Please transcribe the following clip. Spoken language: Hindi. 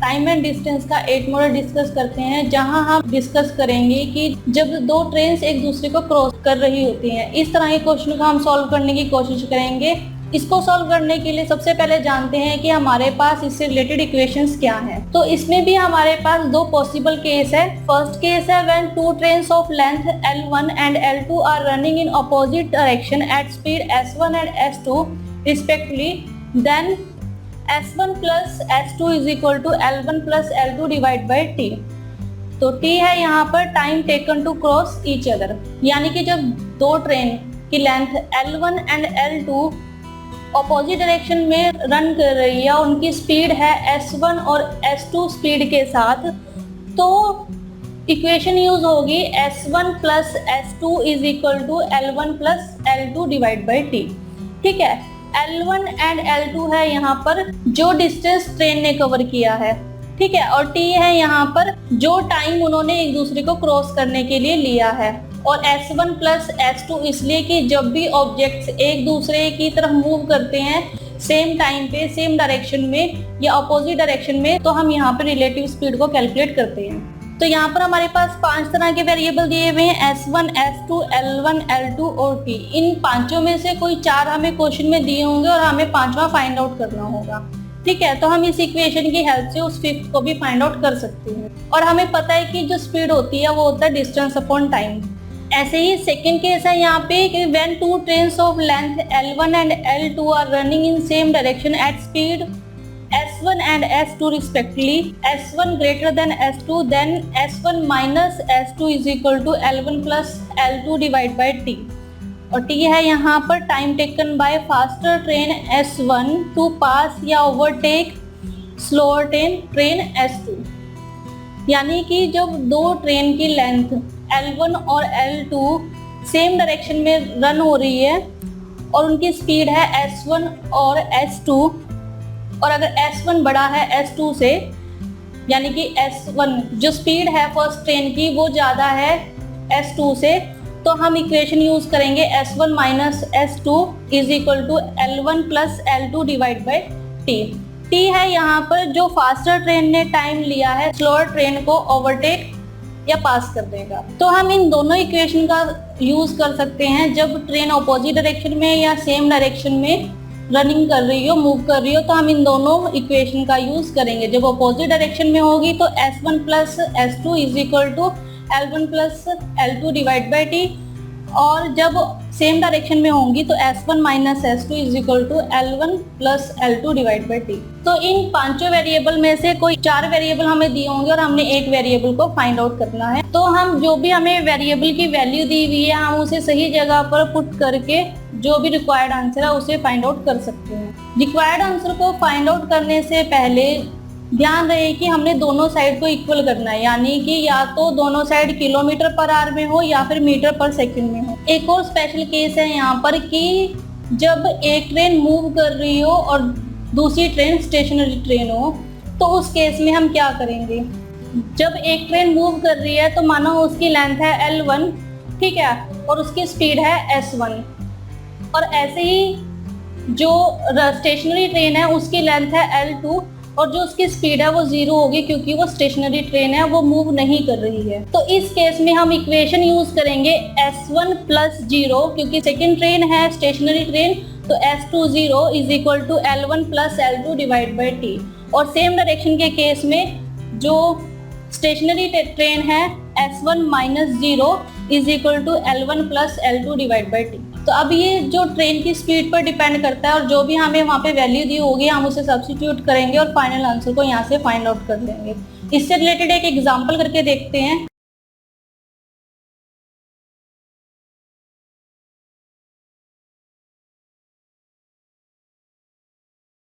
टाइम एंड डिस्टेंस का 8 मॉडल डिस्कस करते हैं, जहां हम डिस्कस करेंगे कि जब दो ट्रेन्स एक दूसरे को क्रॉस कर रही होती हैं, इस तरह के क्वेश्चन को हम सॉल्व करने की कोशिश करेंगे। इसको सॉल्व करने के लिए सबसे पहले जानते हैं कि हमारे पास इससे रिलेटेड इक्वेशंस क्या हैं। तो इसमें भी हमारे पास दो पॉसिबल केस है। फर्स्ट केस है when two trains of length L1 and L2 are running in opposite direction at speed S1 and S2 respectively, then S1 plus S2 is equal to L1 plus L2 divide by T। तो T है यहाँ पर time taken to cross each other, यानी कि जब दो ट्रेन की length L1 and L2 opposite direction में रन कर रही है, उनकी स्पीड है S1 और S2 स्पीड के साथ, तो इक्वेशन यूज होगी S1 plus S2 is equal to L1 plus L2 divide by T। ठीक है, L1 एंड L2 है यहाँ पर जो डिस्टेंस ट्रेन ने कवर किया है, ठीक है, और T है यहाँ पर जो टाइम उन्होंने एक दूसरे को क्रॉस करने के लिए लिया है, और S1 प्लस S2 इसलिए कि जब भी ऑब्जेक्ट्स एक दूसरे की तरफ मूव करते हैं सेम टाइम पे, सेम डायरेक्शन में या अपोजिट डायरेक्शन में, तो हम यहाँ पे रिलेटिव स्पीड को कैलकुलेट करते हैं। तो यहाँ पर हमारे पास 5 तरह के वेरिएबल दिए हुए हैं, S1, S2, L1, L2 और T। इन पांचों में से कोई 4 हमें क्वेश्चन में दिए होंगे और हमें 5वां फाइंड आउट करना होगा। ठीक है, तो हम इस इक्वेशन की हेल्प से उस 5th को भी फाइंड आउट कर सकते हैं। और हमें पता है कि जो स्पीड होती है वो होता है डिस्टेंस अपॉन टाइम। ऐसे ही सेकेंड केस है यहाँ पे कि when two trains of length L1 and L2 are running in same direction at speed S1 and S2 respectively, S1 greater than S2, then S1 minus S2 is equal to L1 plus L2 divide by T। और T है यहाँ पर time taken by faster train S1 to pass या ओवरटेक स्लोअर ट्रेन S2। यानी कि जब दो ट्रेन की लेंथ L1 और L2 सेम डायरेक्शन में रन हो रही है और उनकी स्पीड है S1 और S2, और अगर S1 बड़ा है S2 से, यानी कि S1 जो स्पीड है फर्स्ट ट्रेन की वो ज़्यादा है S2 से, तो हम इक्वेशन यूज करेंगे S1 minus S2 is equal to L1 plus L2 divide by T। T है यहाँ पर जो फास्टर ट्रेन ने टाइम लिया है स्लोअर ट्रेन को ओवरटेक या पास कर देगा। तो हम इन दोनों इक्वेशन का यूज कर सकते हैं जब ट्रेन अपोजिट डायरेक्शन में या सेम डायरेक्शन में रनिंग कर रही हो, मूव कर रही हो, तो हम इन दोनों इक्वेशन का यूज करेंगे। जब अपोजिट डायरेक्शन में होगी तो S1 plus S2 is equal to L1 plus L2 divide by T, और जब सेम डायरेक्शन में होंगी तो S1 minus S2 is equal to L1 plus L2 divide by T। तो इन पांचों वेरिएबल में से कोई 4 वेरिएबल हमें दिए होंगे और हमने एक वेरिएबल को फाइंड आउट करना है। तो हम जो भी हमें वेरिएबल की वैल्यू दी हुई है हम उसे सही जगह पर पुट करके जो भी रिक्वायर्ड आंसर है उसे फाइंड आउट कर सकते हैं। रिक्वायर्ड आंसर को फाइंड आउट करने से पहले ध्यान रहे कि हमने दोनों साइड को इक्वल करना है, यानी कि या तो दोनों साइड किलोमीटर पर आवर में हो या फिर मीटर पर सेकंड में हो। एक और स्पेशल केस है यहाँ पर कि जब एक ट्रेन मूव कर रही हो और दूसरी ट्रेन स्टेशनरी ट्रेन हो, तो उस केस में हम क्या करेंगे। जब एक ट्रेन मूव कर रही है तो मानो उसकी लेंथ है L1, ठीक है, और उसकी स्पीड है S1, और ऐसे ही जो स्टेशनरी ट्रेन है उसकी लेंथ है L2 और जो उसकी स्पीड है वो 0 होगी क्योंकि वो स्टेशनरी ट्रेन है, वो मूव नहीं कर रही है। तो इस केस में हम इक्वेशन यूज करेंगे S1 प्लस 0, क्योंकि सेकेंड ट्रेन है स्टेशनरी ट्रेन, तो S2 0 is equal to L1 plus L2 divide by T। और सेम डायरेक्शन के केस में जो स्टेशनरी ट्रेन है S1 minus 0 is equal to L1 plus L2 divide by T। तो अब ये जो ट्रेन की स्पीड पर डिपेंड करता है और जो भी हमें वहाँ पे वैल्यू दी होगी हम उसे सब्स्टिट्यूट करेंगे और फाइनल आंसर को यहाँ से फाइंड आउट कर लेंगे। इससे रिलेटेड एक एग्जांपल करके देखते हैं।